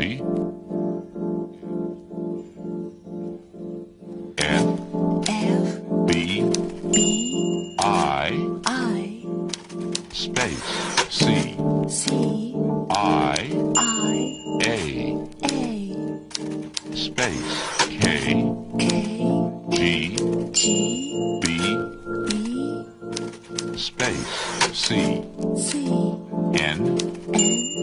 Ready? F B I space C I A space K G B space C N